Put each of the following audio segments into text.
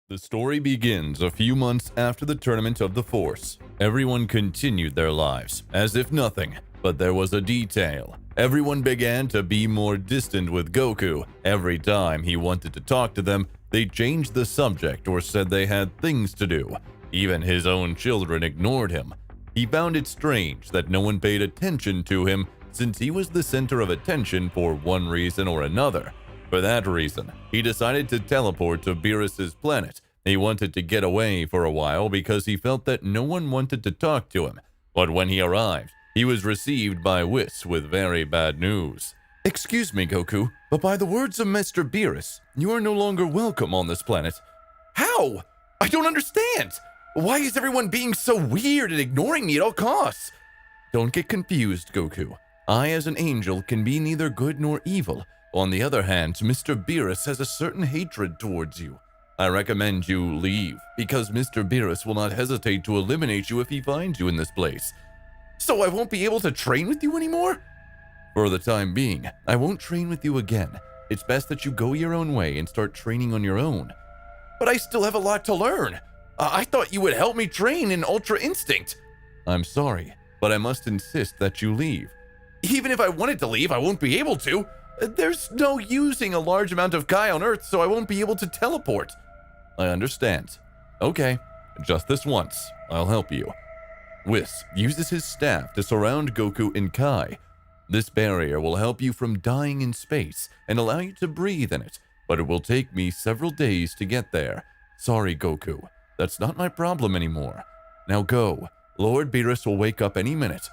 The story begins a few months after the Tournament of the Force. Everyone continued their lives, as if nothing, but there was a detail. Everyone began to be more distant with Goku. Every time he wanted to talk to them, they changed the subject or said they had things to do. Even his own children ignored him. He found it strange that no one paid attention to him, since he was the center of attention for one reason or another. For that reason, he decided to teleport to Beerus's planet. He wanted to get away for a while because he felt that no one wanted to talk to him. But when he arrived, he was received by Whis with very bad news. "Excuse me, Goku, but by the words of Mr. Beerus, you are no longer welcome on this planet." "How? I don't understand. Why is everyone being so weird and ignoring me at all costs?" "Don't get confused, Goku. I, as an angel, can be neither good nor evil. On the other hand, Mr. Beerus has a certain hatred towards you. I recommend you leave, because Mr. Beerus will not hesitate to eliminate you if he finds you in this place." "So I won't be able to train with you anymore?" "For the time being, I won't train with you again. It's best that you go your own way and start training on your own." "But I still have a lot to learn. I thought you would help me train in Ultra Instinct." "I'm sorry, but I must insist that you leave." "Even if I wanted to leave, I won't be able to. There's no using a large amount of Kai on Earth, so I won't be able to teleport." "I understand. Okay, just this once. I'll help you." Whis uses his staff to surround Goku in Kai. This barrier will help you from dying in space and allow you to breathe in it, but it will take me several days to get there. Sorry, Goku. That's not my problem anymore. Now go. Lord Beerus will wake up any minute.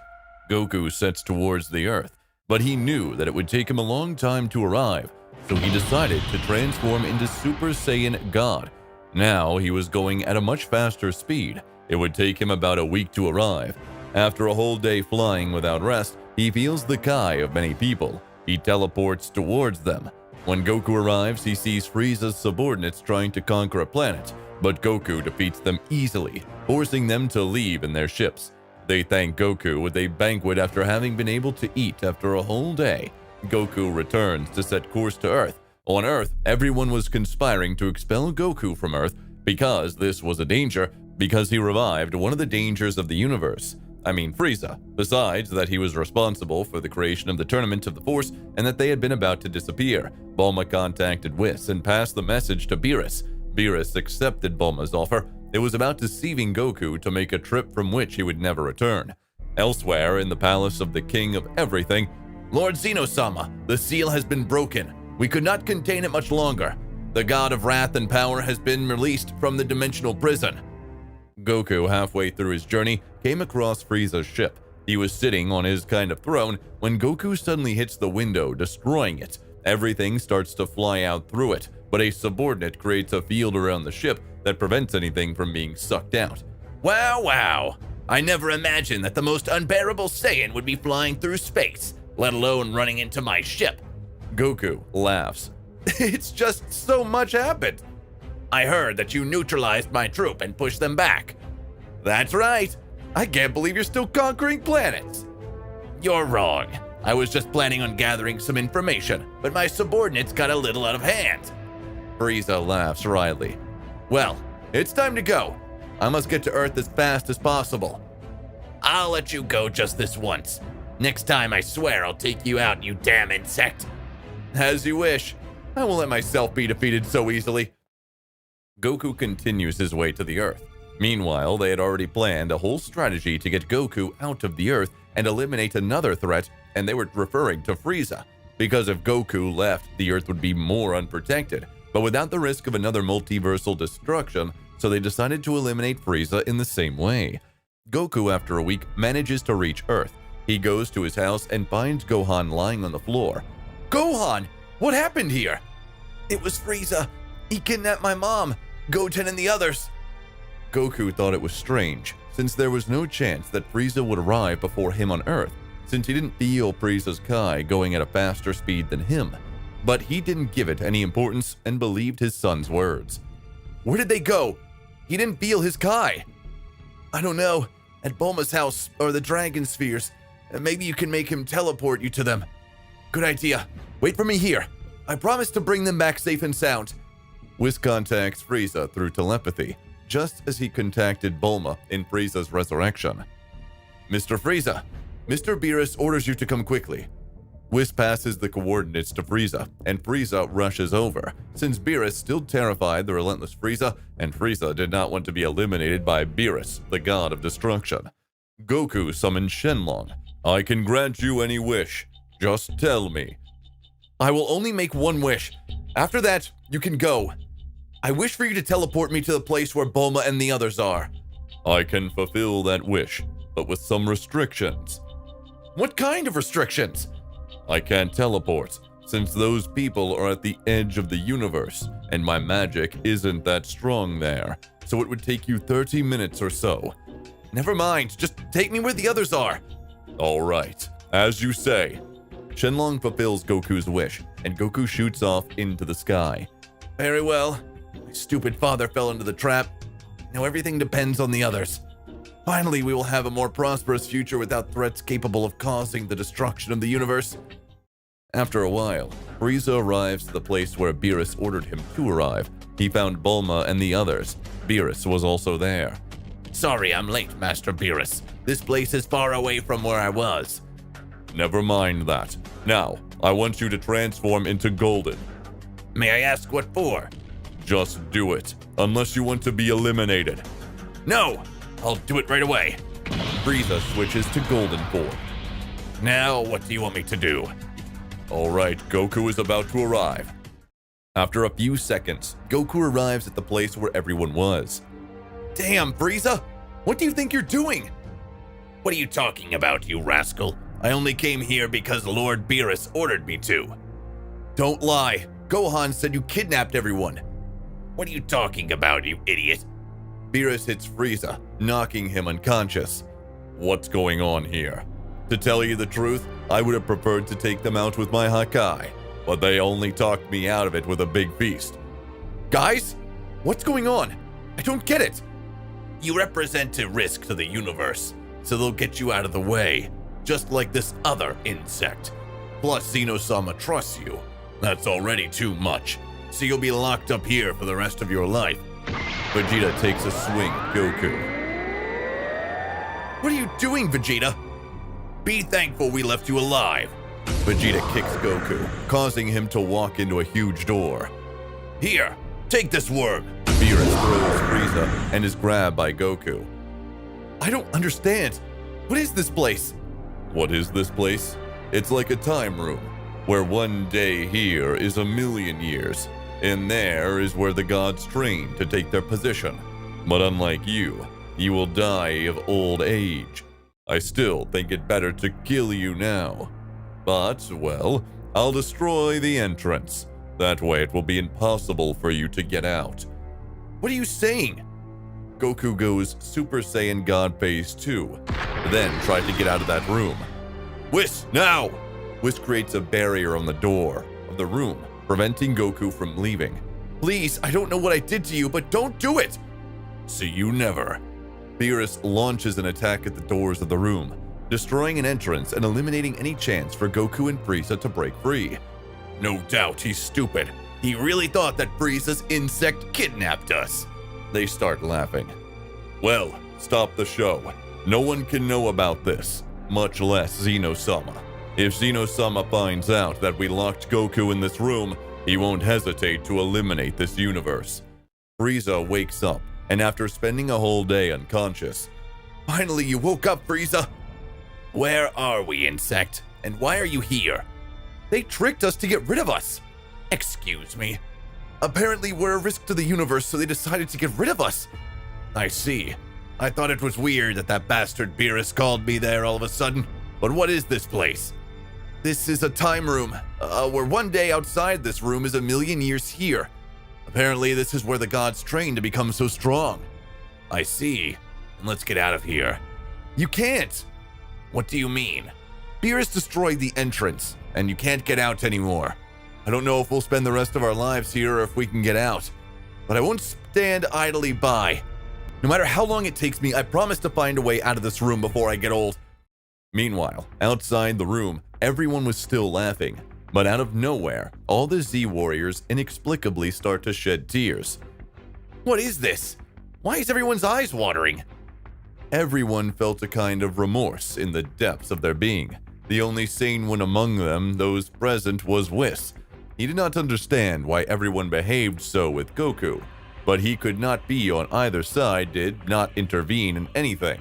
Goku sets towards the Earth, but he knew that it would take him a long time to arrive, so he decided to transform into Super Saiyan God. Now he was going at a much faster speed. It would take him about a week to arrive. After a whole day flying without rest, he feels the Kai of many people. He teleports towards them. When Goku arrives, he sees Frieza's subordinates trying to conquer a planet, but Goku defeats them easily, forcing them to leave in their ships. They thank Goku with a banquet after having been able to eat after a whole day. Goku returns to set course to Earth. On Earth, everyone was conspiring to expel Goku from Earth because this was a danger, because he revived one of the dangers of the universe. I mean Frieza, besides that he was responsible for the creation of the Tournament of the Force and that they had been about to disappear. Bulma contacted Whis and passed the message to Beerus. Beerus accepted Bulma's offer. It was about deceiving Goku to make a trip from which he would never return. Elsewhere, in the palace of the King of Everything, "Lord Zeno-sama, the seal has been broken. We could not contain it much longer. The god of wrath and power has been released from the dimensional prison." Goku, halfway through his journey, came across Frieza's ship. He was sitting on his kind of throne when Goku suddenly hits the window, destroying it. Everything starts to fly out through it, but a subordinate creates a field around the ship that prevents anything from being sucked out. Wow. I never imagined that the most unbearable Saiyan would be flying through space, let alone running into my ship." Goku laughs. "It's just so much happened." "I heard that you neutralized my troop and pushed them back." "That's right. I can't believe you're still conquering planets." "You're wrong. I was just planning on gathering some information, but my subordinates got a little out of hand." Frieza laughs wryly. "Well, it's time to go. I must get to Earth as fast as possible." "I'll let you go just this once. Next time, I swear I'll take you out, you damn insect." "As you wish. I won't let myself be defeated so easily." Goku continues his way to the Earth. Meanwhile, they had already planned a whole strategy to get Goku out of the Earth and eliminate another threat, and they were referring to Frieza. Because if Goku left, the Earth would be more unprotected, but without the risk of another multiversal destruction, so they decided to eliminate Frieza in the same way. Goku, after a week, manages to reach Earth. He goes to his house and finds Gohan lying on the floor. "Gohan, what happened here?" "It was Frieza. He kidnapped my mom, Goten and the others." Goku thought it was strange, since there was no chance that Frieza would arrive before him on Earth, since he didn't feel Frieza's Kai going at a faster speed than him. But he didn't give it any importance and believed his son's words. "Where did they go? He didn't feel his Kai." "I don't know. At Bulma's house or the Dragon Spheres. Maybe you can make him teleport you to them." "Good idea. Wait for me here. I promise to bring them back safe and sound." Whis contacts Frieza through telepathy, just as he contacted Bulma in Frieza's resurrection. Mr. Frieza, Mr. Beerus orders you to come quickly. Whis passes the coordinates to Frieza, and Frieza rushes over, since Beerus still terrified the relentless Frieza, and Frieza did not want to be eliminated by Beerus, the god of destruction. Goku summons Shenlong. I can grant you any wish. Just tell me. I will only make one wish. After that, you can go. I wish for you to teleport me to the place where Bulma and the others are. I can fulfill that wish, but with some restrictions. What kind of restrictions? I can't teleport, since those people are at the edge of the universe, and my magic isn't that strong there, so it would take you 30 minutes or so. Never mind, just take me where the others are. All right, as you say. Shenlong fulfills Goku's wish, and Goku shoots off into the sky. Very well. My stupid father fell into the trap. Now everything depends on the others. Finally, we will have a more prosperous future without threats capable of causing the destruction of the universe. After a while, Frieza arrives to the place where Beerus ordered him to arrive. He found Bulma and the others. Beerus was also there. Sorry I'm late, Master Beerus. This place is far away from where I was. Never mind that. Now, I want you to transform into Golden. May I ask what for? Just do it, unless you want to be eliminated. No! I'll do it right away. Frieza switches to Golden form. Now, what do you want me to do? Alright, Goku is about to arrive. After a few seconds, Goku arrives at the place where everyone was. Damn, Frieza! What do you think you're doing? What are you talking about, you rascal? I only came here because Lord Beerus ordered me to. Don't lie. Gohan said you kidnapped everyone. What are you talking about, you idiot? Beerus hits Frieza, knocking him unconscious. What's going on here? To tell you the truth, I would have preferred to take them out with my Hakai, but they only talked me out of it with a big feast. Guys, what's going on? I don't get it. You represent a risk to the universe, so they'll get you out of the way, just like this other insect. Plus, Zeno-sama trusts you. That's already too much, so you'll be locked up here for the rest of your life. Vegeta takes a swing at Goku. What are you doing, Vegeta? Be thankful we left you alive. Vegeta kicks Goku, causing him to walk into a huge door. Here, take this worm. Beerus throws Frieza and is grabbed by Goku. I don't understand. What is this place? What is this place? It's like a time room, where one day here is 1,000,000 years. And there is where the gods train to take their position. But unlike you, you will die of old age. I still think it better to kill you now. But, well, I'll destroy the entrance. That way it will be impossible for you to get out. What are you saying? Goku goes Super Saiyan God Phase 2, then tried to get out of that room. Whis, now! Whis creates a barrier on the door of the room, preventing Goku from leaving. Please, I don't know what I did to you, but don't do it! See you never. Beerus launches an attack at the doors of the room, destroying an entrance and eliminating any chance for Goku and Frieza to break free. No doubt he's stupid. He really thought that Frieza's insect kidnapped us. They start laughing. Well, stop the show. No one can know about this, much less Zeno-sama. If Zeno-sama finds out that we locked Goku in this room, he won't hesitate to eliminate this universe. Frieza wakes up, and after spending a whole day unconscious, finally you woke up, Frieza! Where are we, insect? And why are you here? They tricked us to get rid of us. Excuse me. Apparently we're a risk to the universe, so they decided to get rid of us. I see. I thought it was weird that bastard Beerus called me there all of a sudden. But what is this place? This is a time room, where one day outside this room is 1,000,000 years here. Apparently this is where the gods train to become so strong. I see. And let's get out of here. You can't. What do you mean? Beerus destroyed the entrance, and you can't get out anymore. I don't know if we'll spend the rest of our lives here or if we can get out, but I won't stand idly by. No matter how long it takes me, I promise to find a way out of this room before I get old. Meanwhile, outside the room, everyone was still laughing. But out of nowhere, all the Z warriors inexplicably start to shed tears. What is this? Why is everyone's eyes watering? Everyone felt a kind of remorse in the depths of their being. The only sane one among them, those present, was Whis. He did not understand why everyone behaved so with Goku, but he could not be on either side, did not intervene in anything,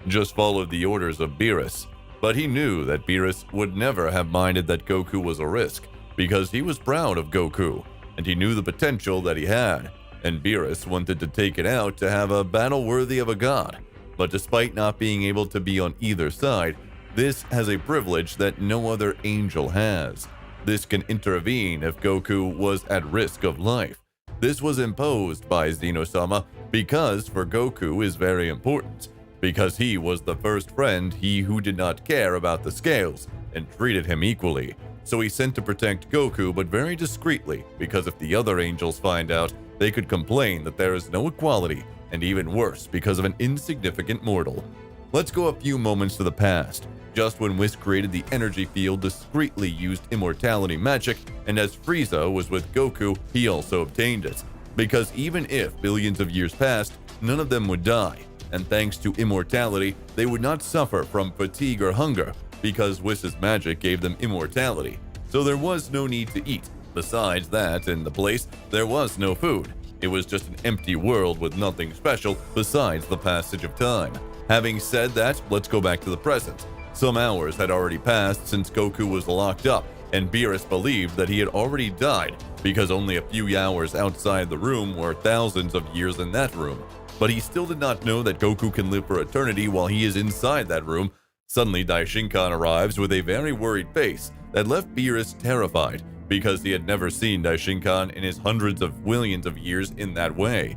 just followed the orders of Beerus. But he knew that Beerus would never have minded that Goku was a risk, because he was proud of Goku, and he knew the potential that he had, and Beerus wanted to take it out to have a battle worthy of a god. But despite not being able to be on either side, this has a privilege that no other angel has. This can intervene if Goku was at risk of life. This was imposed by Zeno-sama because for Goku is very important, because he was the first friend he who did not care about the scales and treated him equally. So he sent to protect Goku, but very discreetly, because if the other angels find out, they could complain that there is no equality, and even worse, because of an insignificant mortal. Let's go a few moments to the past. Just when Whis created the energy field, discreetly used immortality magic, and as Frieza was with Goku, he also obtained it. Because even if billions of years passed, none of them would die, and thanks to immortality, they would not suffer from fatigue or hunger, because Whis' magic gave them immortality. So there was no need to eat. Besides that, in the place, there was no food. It was just an empty world with nothing special besides the passage of time. Having said that, let's go back to the present. Some hours had already passed since Goku was locked up, and Beerus believed that he had already died, because only a few hours outside the room were thousands of years in that room. But he still did not know that Goku can live for eternity while he is inside that room. Suddenly, Daishinkan arrives with a very worried face that left Beerus terrified, because he had never seen Daishinkan in his hundreds of millions of years in that way.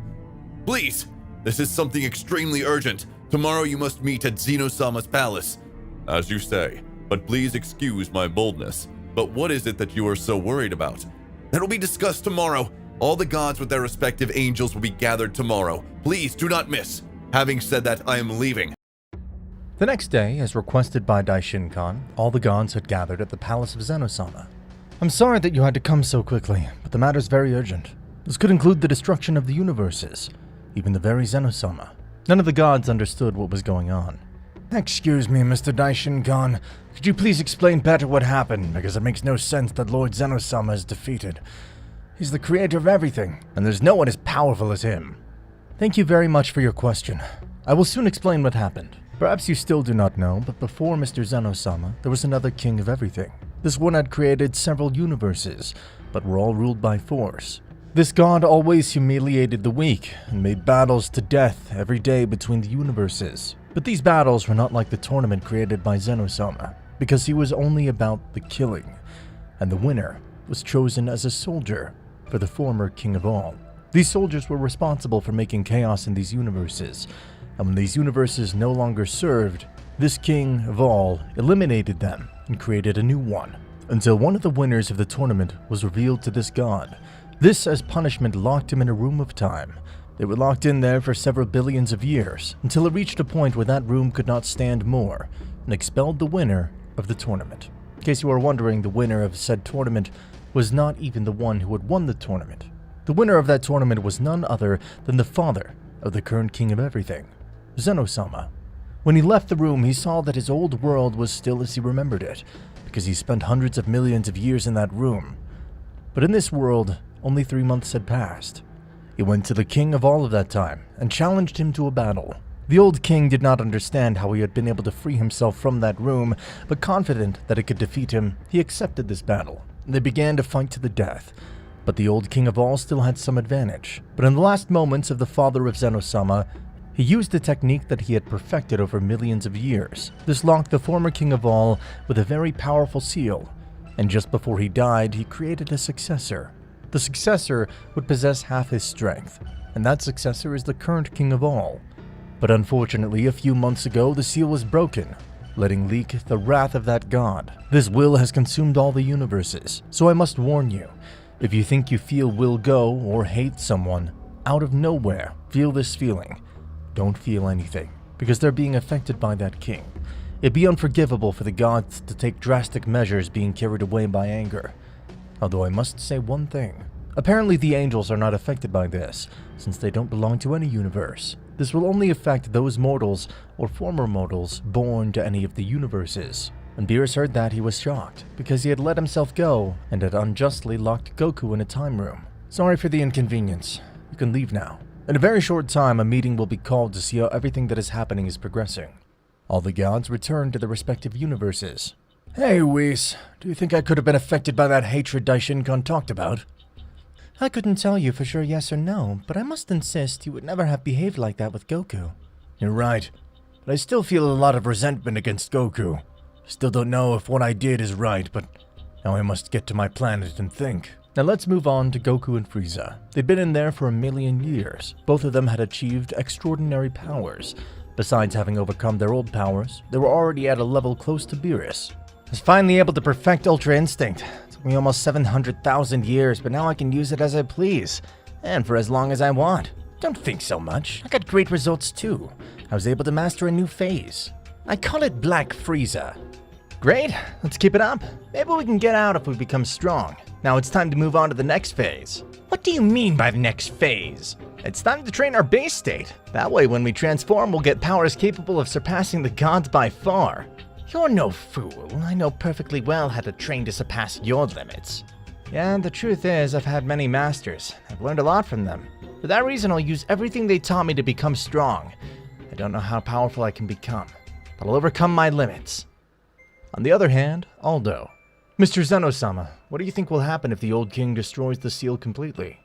Please, this is something extremely urgent. Tomorrow you must meet at Zeno-sama's palace. As you say, but please excuse my boldness. But what is it that you are so worried about? That'll be discussed tomorrow. All the gods with their respective angels will be gathered tomorrow. Please do not miss. Having said that, I am leaving. The next day, as requested by Daishinkan, all the gods had gathered at the palace of Zeno-sama. I'm sorry that you had to come so quickly, but the matter's very urgent. This could include the destruction of the universes, even the very Zeno-sama. None of the gods understood what was going on. Excuse me, Mr. Daishinkan. Could you please explain better what happened, because it makes no sense that Lord Zeno-sama is defeated. He's the creator of everything, and there's no one as powerful as him. Thank you very much for your question. I will soon explain what happened. Perhaps you still do not know, but before Mr. Zeno-sama, there was another king of everything. This one had created several universes, but were all ruled by force. This god always humiliated the weak, and made battles to death every day between the universes. But these battles were not like the tournament created by Zeno-sama, because he was only about the killing, and the winner was chosen as a soldier for the former king of all. These soldiers were responsible for making chaos in these universes, and when these universes no longer served, this king of all eliminated them and created a new one, until one of the winners of the tournament was revealed to this god. This, as punishment, locked him in a room of time. They were locked in there for several billions of years, until it reached a point where that room could not stand more, and expelled the winner of the tournament. In case you are wondering, the winner of said tournament was not even the one who had won the tournament. The winner of that tournament was none other than the father of the current king of everything, Zeno-sama. When he left the room, he saw that his old world was still as he remembered it, because he spent hundreds of millions of years in that room. But in this world, only 3 months had passed. He went to the king of all of that time and challenged him to a battle. The old king did not understand how he had been able to free himself from that room, but confident that it could defeat him, he accepted this battle, and they began to fight to the death. But the old king of all still had some advantage. But in the last moments of the father of Zeno-sama, he used a technique that he had perfected over millions of years. This locked the former king of all with a very powerful seal, and just before he died, he created a successor. The successor would possess half his strength, and that successor is the current king of all. But unfortunately, a few months ago, the seal was broken, letting leak the wrath of that god. This will has consumed all the universes, so I must warn you, if you think you feel will go or hate someone, out of nowhere, feel this feeling. Don't feel anything, because they're being affected by that king. It'd be unforgivable for the gods to take drastic measures being carried away by anger. Although I must say one thing. Apparently the angels are not affected by this, since they don't belong to any universe. This will only affect those mortals or former mortals born to any of the universes. When Beerus heard that, he was shocked, because he had let himself go and had unjustly locked Goku in a time room. Sorry for the inconvenience. You can leave now. In a very short time, a meeting will be called to see how everything that is happening is progressing. All the gods return to their respective universes. Hey, Whis, do you think I could have been affected by that hatred Daishinkan talked about? I couldn't tell you for sure yes or no, but I must insist you would never have behaved like that with Goku. You're right, but I still feel a lot of resentment against Goku. Still don't know if what I did is right, but now I must get to my planet and think. Now let's move on to Goku and Frieza. They'd been in there for 1,000,000 years. Both of them had achieved extraordinary powers. Besides having overcome their old powers, they were already at a level close to Beerus. I was finally able to perfect Ultra Instinct. It took me almost 700,000 years, but now I can use it as I please, and for as long as I want. Don't think so much. I got great results too. I was able to master a new phase. I call it Black Frieza. Great, let's keep it up. Maybe we can get out if we become strong. Now it's time to move on to the next phase. What do you mean by the next phase? It's time to train our base state. That way when we transform, we'll get powers capable of surpassing the gods by far. You're no fool. I know perfectly well how to train to surpass your limits. Yeah, and the truth is, I've had many masters. I've learned a lot from them. For that reason, I'll use everything they taught me to become strong. I don't know how powerful I can become, but I'll overcome my limits. On the other hand, Aldo. Mr. Zeno-sama, what do you think will happen if the old king destroys the seal completely?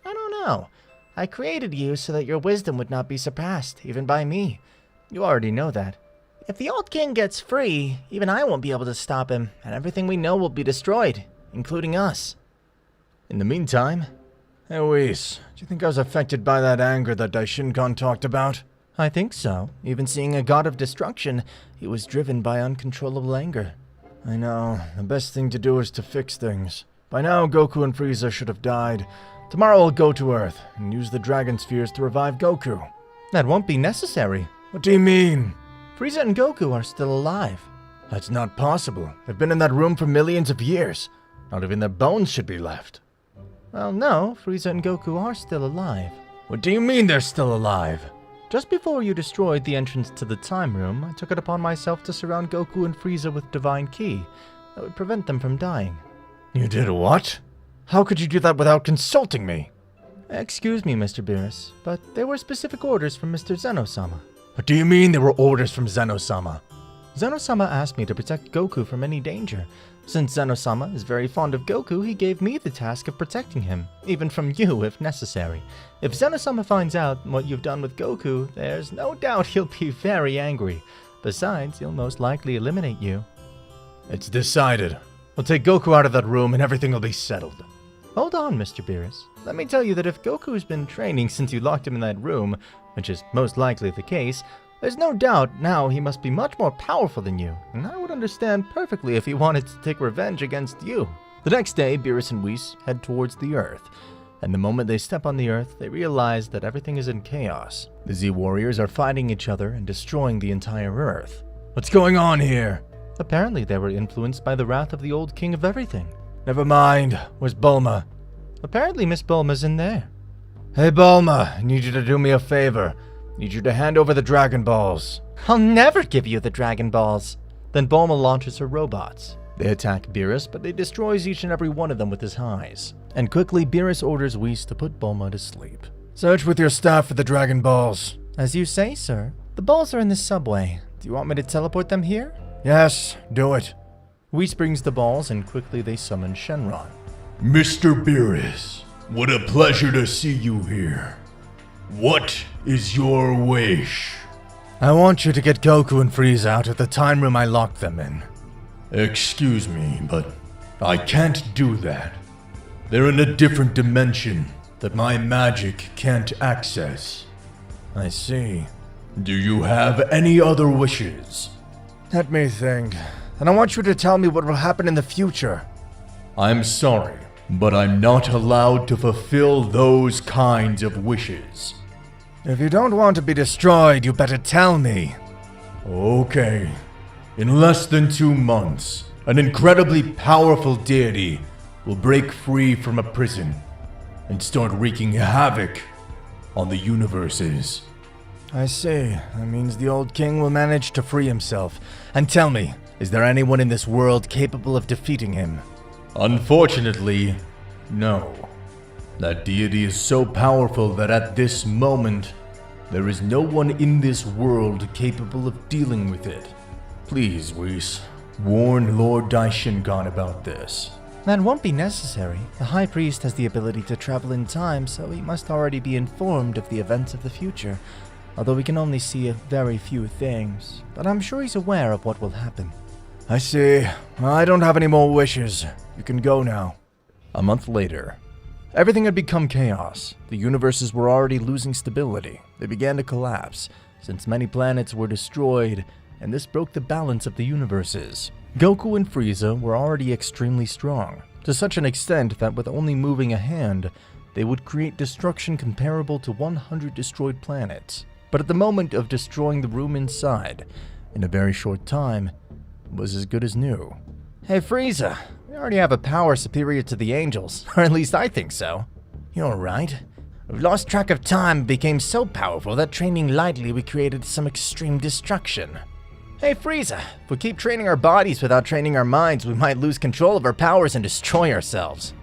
I don't know. I created you so that your wisdom would not be surpassed, even by me. You already know that. If the old king gets free, even I won't be able to stop him, and everything we know will be destroyed, including us. In the meantime... Hey, Whis, do you think I was affected by that anger that Daishinkan talked about? I think so. Even seeing a god of destruction, he was driven by uncontrollable anger. I know. The best thing to do is to fix things. By now, Goku and Frieza should have died. Tomorrow I'll go to Earth and use the Dragon Spheres to revive Goku. That won't be necessary. What do you mean? Frieza and Goku are still alive. That's not possible. They've been in that room for millions of years. Not even their bones should be left. Well, no. Frieza and Goku are still alive. What do you mean they're still alive? Just before you destroyed the entrance to the time room, I took it upon myself to surround Goku and Frieza with Divine Ki. That would prevent them from dying. You did what? How could you do that without consulting me? Excuse me, Mr. Beerus, but there were specific orders from Mr. Zeno-sama. What do you mean there were orders from Zeno-sama? Zeno-sama asked me to protect Goku from any danger. Since Zeno-sama is very fond of Goku, he gave me the task of protecting him, even from you if necessary. If Zeno-sama finds out what you've done with Goku, there's no doubt he'll be very angry. Besides, he'll most likely eliminate you. It's decided. We'll take Goku out of that room and everything will be settled. Hold on, Mr. Beerus. Let me tell you that if Goku's been training since you locked him in that room, which is most likely the case, there's no doubt now he must be much more powerful than you, and I would understand perfectly if he wanted to take revenge against you. The next day, Beerus and Whis head towards the Earth, and the moment they step on the Earth, they realize that everything is in chaos. The Z-Warriors are fighting each other and destroying the entire Earth. What's going on here? Apparently they were influenced by the wrath of the old king of everything. Never mind. Where's Bulma? Apparently Miss Bulma's in there. Hey Bulma, I need you to do me a favor. Need you to hand over the Dragon Balls. I'll never give you the Dragon Balls. Then Bulma launches her robots. They attack Beerus, but they destroys each and every one of them with his eyes. And quickly, Beerus orders Whis to put Bulma to sleep. Search with your staff for the Dragon Balls. As you say, sir. The balls are in the subway. Do you want me to teleport them here? Yes, do it. Whis brings the balls, and quickly they summon Shenron. Mr. Beerus, what a pleasure to see you here. What is your wish? I want you to get Goku and Frieza out of the time room I locked them in. Excuse me, but I can't do that. They're in a different dimension that my magic can't access. I see. Do you have any other wishes? Let me think. And I want you to tell me what will happen in the future. I'm sorry, but I'm not allowed to fulfill those kinds of wishes. If you don't want to be destroyed, you better tell me. Okay. In less than 2 months, an incredibly powerful deity will break free from a prison and start wreaking havoc on the universes. I see. That means the old king will manage to free himself. And tell me, is there anyone in this world capable of defeating him? Unfortunately, no. That deity is so powerful that at this moment, there is no one in this world capable of dealing with it. Please, Whis, warn Lord Daishinkan about this. That won't be necessary. The High Priest has the ability to travel in time, so he must already be informed of the events of the future. Although we can only see a very few things, but I'm sure he's aware of what will happen. I see. I don't have any more wishes. You can go now. A month later, everything had become chaos. The universes were already losing stability. They began to collapse, since many planets were destroyed, and this broke the balance of the universes. Goku and Frieza were already extremely strong, to such an extent that with only moving a hand, they would create destruction comparable to 100 destroyed planets. But at the moment of destroying the room inside, in a very short time, it was as good as new. Hey Frieza, we already have a power superior to the angels, or at least I think so. You're right. We've lost track of time and became so powerful that training lightly we created some extreme destruction. Hey Frieza, if we keep training our bodies without training our minds, we might lose control of our powers and destroy ourselves.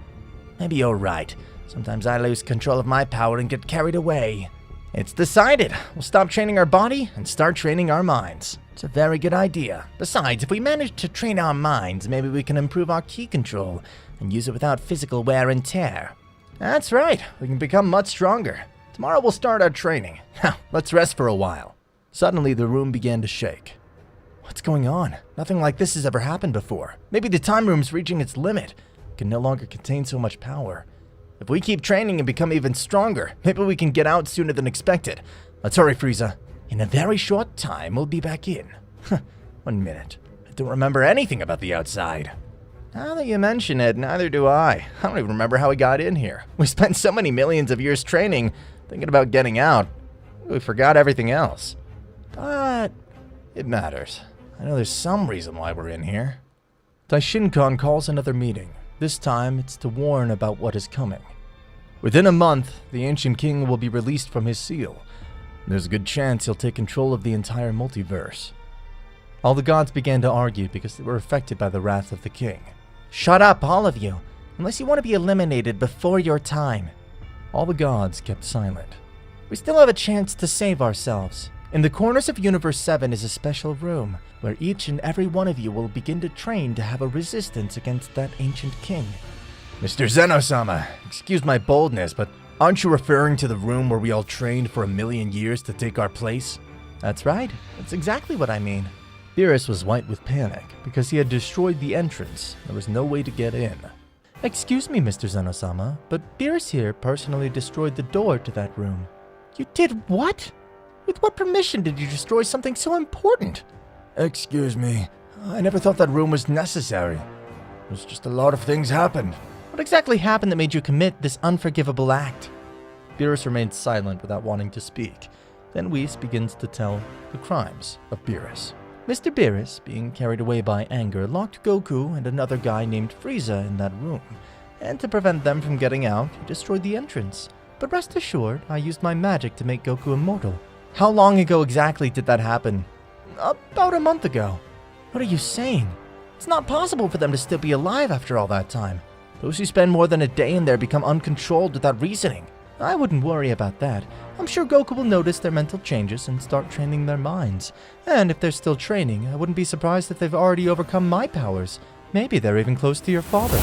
Maybe you're right. Sometimes I lose control of my power and get carried away. It's decided. We'll stop training our body and start training our minds. It's a very good idea. Besides, if we manage to train our minds, maybe we can improve our ki control and use it without physical wear and tear. That's right. We can become much stronger. Tomorrow we'll start our training. Now, let's rest for a while. Suddenly, the room began to shake. What's going on? Nothing like this has ever happened before. Maybe the time room's reaching its limit. It can no longer contain so much power. If we keep training and become even stronger, maybe we can get out sooner than expected. Let's hurry, Frieza. In a very short time, we'll be back in. 1 minute. I don't remember anything about the outside. Now that you mention it, neither do I. I don't even remember how we got in here. We spent so many millions of years training, thinking about getting out. We forgot everything else. But it matters. I know there's some reason why we're in here. Daishinkan calls another meeting. This time, it's to warn about what is coming. Within a month, the Ancient King will be released from his seal. There's a good chance he'll take control of the entire multiverse. All the gods began to argue because they were affected by the wrath of the king. Shut up, all of you, unless you want to be eliminated before your time. All the gods kept silent. We still have a chance to save ourselves. In the corners of Universe 7 is a special room, where each and every one of you will begin to train to have a resistance against that ancient king. Mr. Zeno-sama, excuse my boldness, but aren't you referring to the room where we all trained for 1,000,000 years to take our place? That's right, that's exactly what I mean. Beerus was white with panic, because he had destroyed the entrance. There was no way to get in. Excuse me, Mr. Zeno-sama, but Beerus here personally destroyed the door to that room. You did what? With what permission did you destroy something so important? Excuse me, I never thought that room was necessary. There's just a lot of things happened. What exactly happened that made you commit this unforgivable act? Beerus remains silent without wanting to speak. Then Whis begins to tell the crimes of Beerus. Mr. Beerus, being carried away by anger, locked Goku and another guy named Frieza in that room. And to prevent them from getting out, he destroyed the entrance. But rest assured, I used my magic to make Goku immortal. How long ago exactly did that happen? About a month ago. What are you saying? It's not possible for them to still be alive after all that time. Those who spend more than a day in there become uncontrolled without reasoning. I wouldn't worry about that. I'm sure Goku will notice their mental changes and start training their minds. And if they're still training, I wouldn't be surprised if they've already overcome my powers. Maybe they're even close to your father.